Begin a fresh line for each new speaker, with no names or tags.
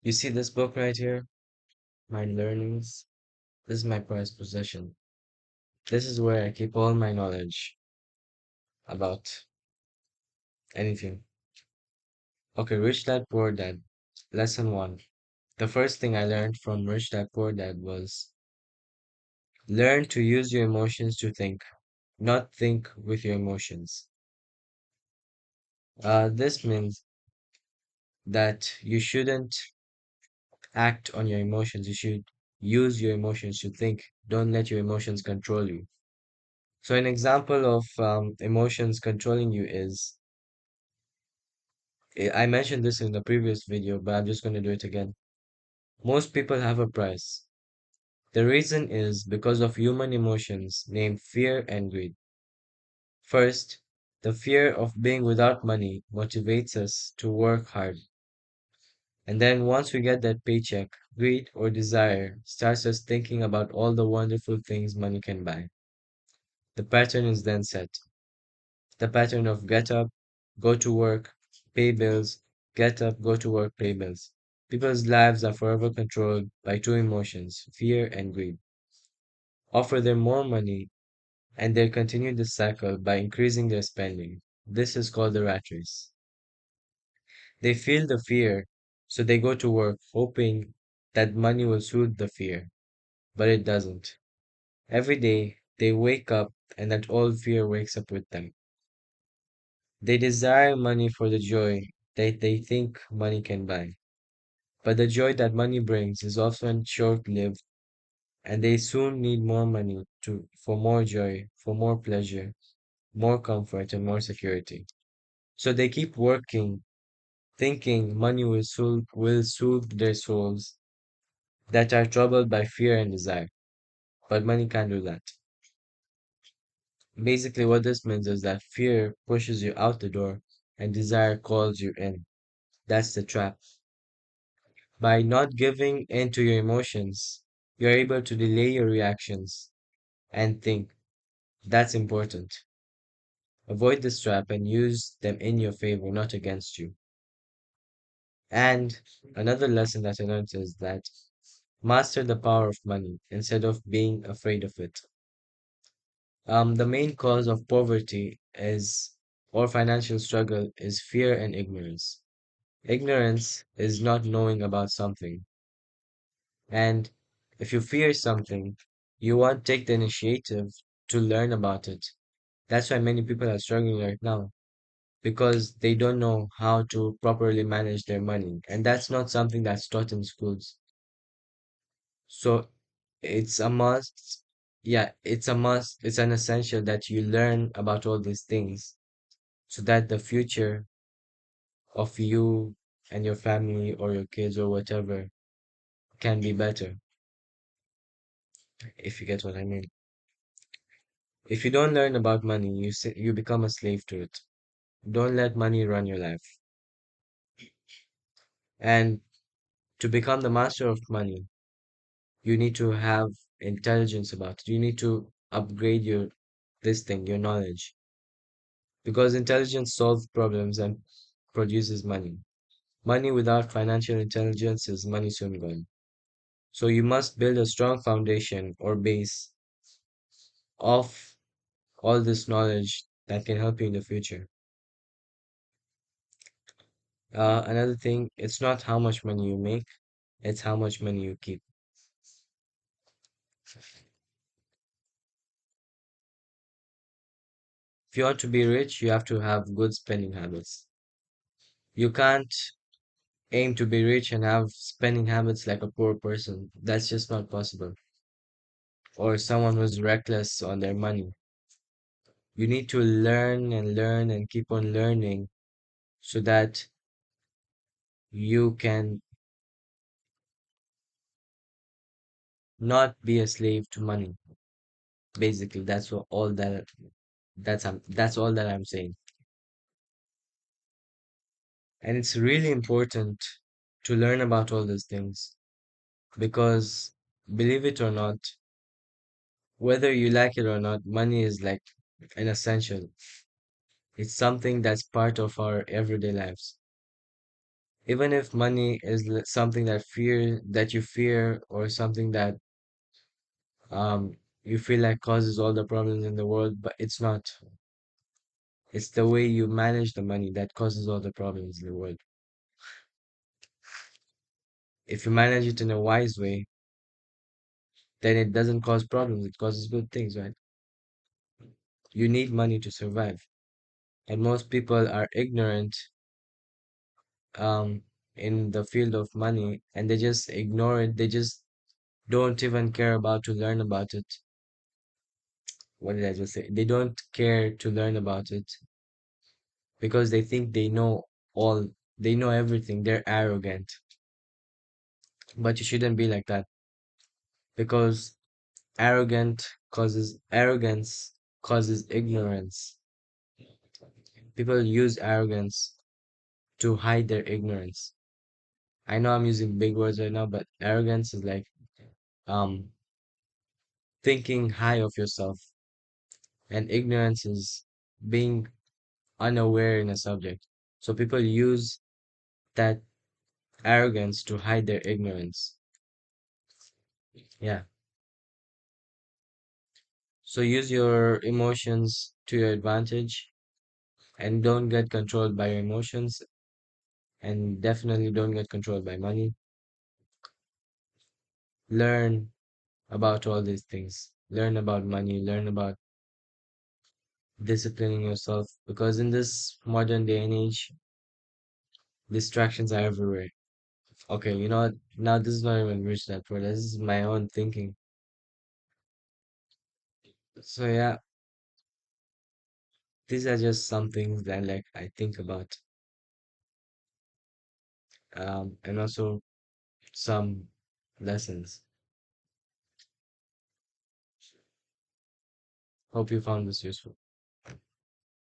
You see this book right here? My learnings. This is my prized possession. This is where I keep all my knowledge about anything. Okay, Rich Dad Poor Dad. Lesson 1. The first thing I learned from Rich Dad Poor Dad was learn to use your emotions to think, not think with your emotions. This means that you shouldn't act on your emotions. You should use your emotions to think. Don't let your emotions control you. So, an example of emotions controlling you is I mentioned this in the previous video, but I'm just going to do it again. Most people have a price. The reason is because of human emotions named fear and greed. First, the fear of being without money motivates us to work hard. And then once we get that paycheck, greed or desire starts us thinking about all the wonderful things money can buy. The pattern is then set. The pattern of get up, go to work, pay bills, get up, go to work, pay bills. People's lives are forever controlled by two emotions, fear and greed. Offer them more money, and they continue the cycle by increasing their spending. This is called the rat race. They feel the fear, so they go to work hoping that money will soothe the fear, but it doesn't. Every day, they wake up and that old fear wakes up with them. They desire money for the joy that they think money can buy. But the joy that money brings is often short-lived, and they soon need more money for more joy, for more pleasure, more comfort, and more security. So they keep working, thinking money will soothe their souls that are troubled by fear and desire. But money can't do that. Basically, what this means is that fear pushes you out the door and desire calls you in. That's the trap. By not giving in to your emotions, you're able to delay your reactions and think. That's important. Avoid this trap and use them in your favor, not against you. And another lesson that I learned is that master the power of money instead of being afraid of it. The main cause of poverty is or financial struggle is fear and ignorance. Ignorance is not knowing about something. And if you fear something, you won't take the initiative to learn about it. That's why many people are struggling right now because they don't know how to properly manage their money. And that's not something that's taught in schools. So it's a must. Yeah, it's a must. It's an essential that you learn about all these things so that the future of you and your family or your kids or whatever can be better, if you get what I mean. If you don't learn about money, you become a slave to it. Don't let money run your life. And to become the master of money, you need to have intelligence about it. You need to upgrade your knowledge. Because intelligence solves problems and produces money. Money without financial intelligence is money soon gone. So you must build a strong foundation or base of all this knowledge that can help you in the future. Another thing, it's not how much money you make, it's how much money you keep. If you want to be rich, you have to have good spending habits. You can't aim to be rich and have spending habits like a poor person. That's just not possible. Or someone who's reckless on their money. You need to learn and learn and keep on learning so that you can not be a slave to money. Basically, that's all that I'm saying. And it's really important to learn about all these things because believe it or not, whether you like it or not, money is like an essential. It's something that's part of our everyday lives. Even if money is something that you fear, or something that um you feel like causes all the problems in the world, but it's not. It's the way you manage the money that causes all the problems in the world. If you manage it in a wise way, then it doesn't cause problems, it causes good things, right? You need money to survive. And most people are ignorant um in the field of money, and they just ignore it. They just don't even care about to learn about it. What did I just say? They don't care to learn about it because they think all, they know everything. They're arrogant. But you shouldn't be like that, because arrogance causes ignorance. People use arrogance to hide their ignorance. I know I'm using big words right now, but arrogance is like um thinking high of yourself, and ignorance is being unaware in a subject. So people use that arrogance to hide their ignorance. Yeah. So use your emotions to your advantage, and don't get controlled by your emotions, and definitely don't get controlled by money. Learn about all these things. Learn about money, learn about disciplining yourself, because in this modern day and age, distractions are everywhere. Okay, you know what? Now this is not even rich that word. This is my own thinking. So yeah, these are just some things that like I think about, and also some lessons. Hope you found this useful.